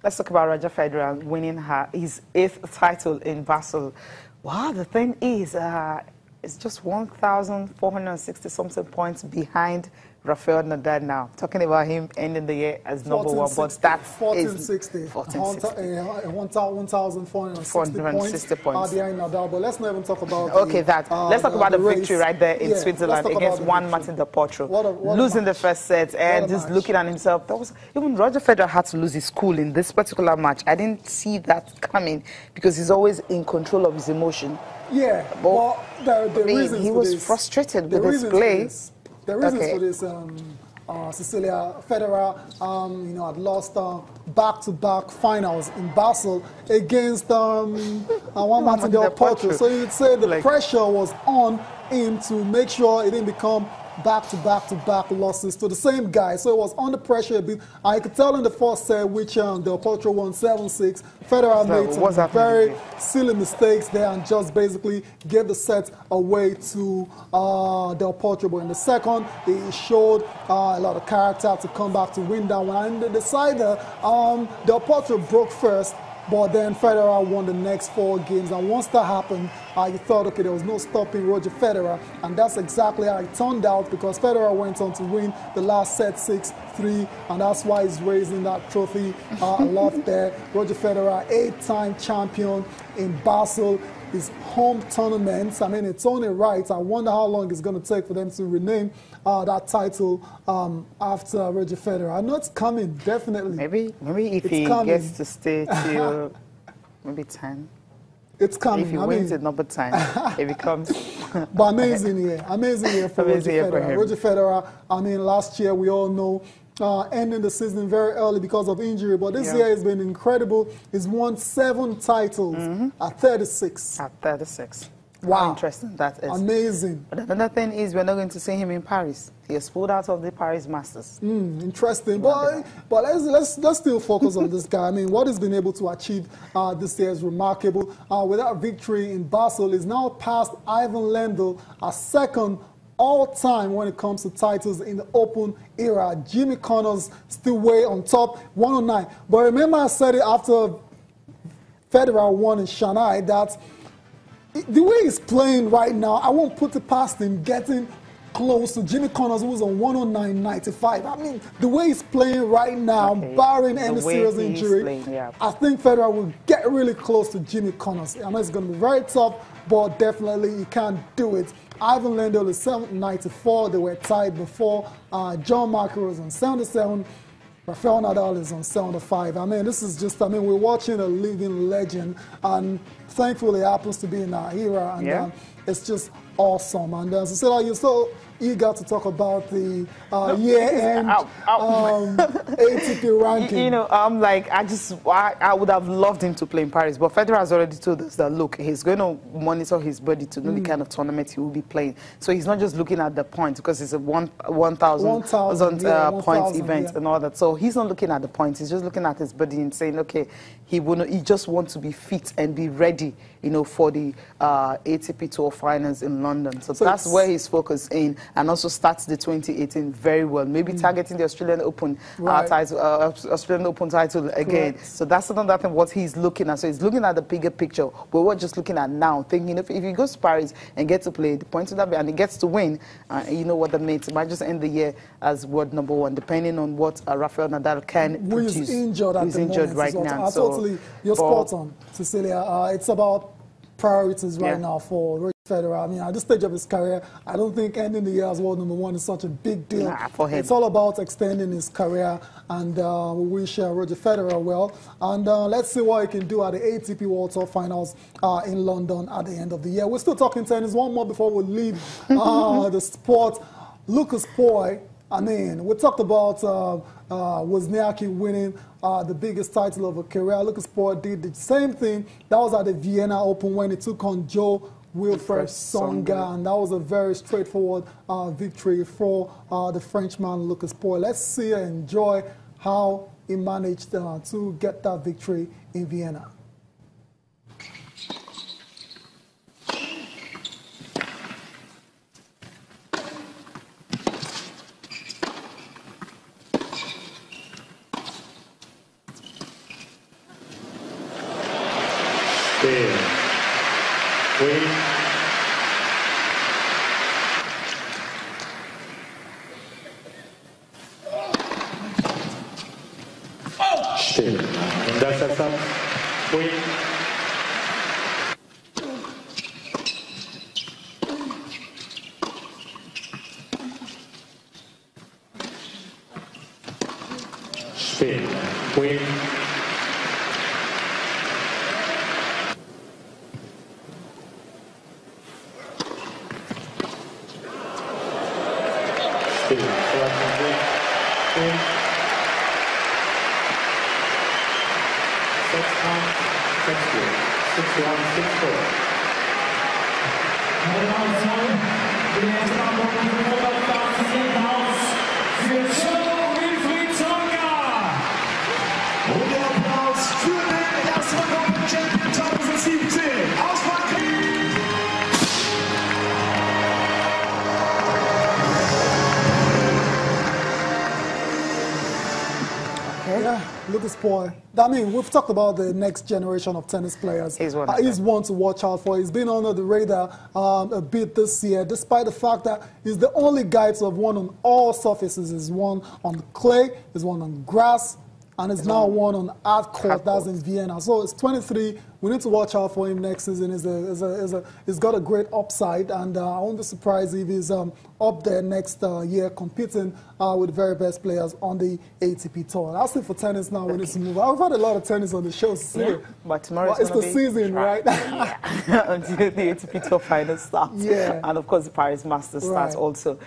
Let's talk about Roger Federer winning his 8th title in Basel. Wow, the thing is, it's just 1,460 something points behind Rafael Nadal now. Talking about him ending the year as number one, but that's 1460. 1,460 points behind Nadal. But let's not even talk about let's talk about the victory right there in Switzerland against Juan Martin de Potro. Losing the first set and just looking at himself. That was even Roger Federer had to lose his cool in this particular match. I didn't see that coming because he's always in control of his emotion. Yeah, but he was frustrated with his play. The reasons for this, Cecilia, Federer, had lost back-to-back finals in Basel against Juan Martin del Potro. So you'd say the pressure was on him to make sure it didn't become back-to-back losses to the same guy. So it was under pressure a bit. I could tell in the first set, which Del Potro won 7-6. Federer made some very silly mistakes there and just basically gave the set away to Del Potro. But in the second, he showed a lot of character to come back to win that one. And the decider, Del Potro broke first. But then Federer won the next 4 games. And once that happened, you thought, okay, there was no stopping Roger Federer. And that's exactly how it turned out because Federer went on to win the last set 6-3. And that's why he's raising that trophy a lot there. Roger Federer, 8-time champion in Basel. His home tournaments, I mean, it's only right. I wonder how long it's going to take for them to rename that title after Roger Federer. I know it's coming, definitely. Maybe if he gets to stay till maybe 10. It's coming. If he wins at number 10, it becomes... But amazing year for Roger Federer. Roger Federer, I mean, last year we all know ending the season very early because of injury, but this year has been incredible. He's won 7 titles at 36. At 36. Wow. How interesting that is. Amazing. But another thing is we're not going to see him in Paris. He has pulled out of the Paris Masters. Interesting. But let's still focus on this guy. I mean, what he's been able to achieve this year is remarkable. With that victory in Basel, he's now passed Ivan Lendl, a second all-time when it comes to titles in the Open era. Jimmy Connors still way on top, 109. But remember I said it after Federer won in Shanghai that the way he's playing right now, I won't put it past him getting close to Jimmy Connors, who was on 109.95. I mean, the way he's playing right now, barring any serious injury, I think Federer will get really close to Jimmy Connors. I know it's going to be very tough, but definitely he can't do it. Ivan Lendl is 794. They were tied before. John McEnroe is on 77. Rafael Nadal is on 75. I mean, this is just, I mean, we're watching a living legend, and thankfully it happens to be in our era, and it's just awesome. And Cecilia, you're so eager to talk about the year-end ATP ranking. You know, I'm like, I would have loved him to play in Paris, but Federer has already told us that, look, he's going to monitor his body to know the kind of tournament he will be playing. So he's not just looking at the points because it's a 1,000 point event and all that. So he's not looking at the points. He's just looking at his body and saying, okay, he just wants to be fit and be ready, you know, for the ATP Tour finals in London. So that's where he's focused in, and also starts the 2018 very well. Maybe targeting the Australian Open title, Australian Open title again. So that's another thing what he's looking at. So he's looking at the bigger picture, but we're just looking at now, thinking if he goes to Paris and gets to play the points of that, and he gets to win, you know what that means. It might just end the year as world #1, depending on what Rafael Nadal can produce. He's injured at the moment right now. Totally, you're spot on, Cecilia. It's about priorities right now for Roger Federer. I mean, at this stage of his career, I don't think ending the year as world #1 is such a big deal. For him. It's all about extending his career, and we wish Roger Federer well. And let's see what he can do at the ATP World Tour Finals in London at the end of the year. We're still talking tennis. One more before we leave the sport. Lucas Pouille. I mean, we talked about Wozniacki winning the biggest title of a career. Lucas Pouille did the same thing. That was at the Vienna Open when he took on Joe Wilfred Songa, and that was a very straightforward victory for the Frenchman Lucas Pouille. Let's see and enjoy how he managed to get that victory in Vienna. Fair. Win. Still. And that's a sub. Win. Spin. Win. Spin. Win. Yeah, Lucas Boy. I mean, we've talked about the next generation of tennis players. He's one to watch out for. He's been under the radar a bit this year, despite the fact that he's the only guy to have won on all surfaces. He's won on clay, he's won on grass, and he's now won on hard court. That's in Vienna. So it's 23. We need to watch out for him next season. He's got a great upside, and I won't be surprised if he's up there next year competing with the very best players on the ATP Tour. That's it for tennis now. We need to move. I've had a lot of tennis on the show today. Yeah, but tomorrow it's the season, right? Yeah. Until the ATP Tour final starts. Yeah. And of course the Paris Masters starts also.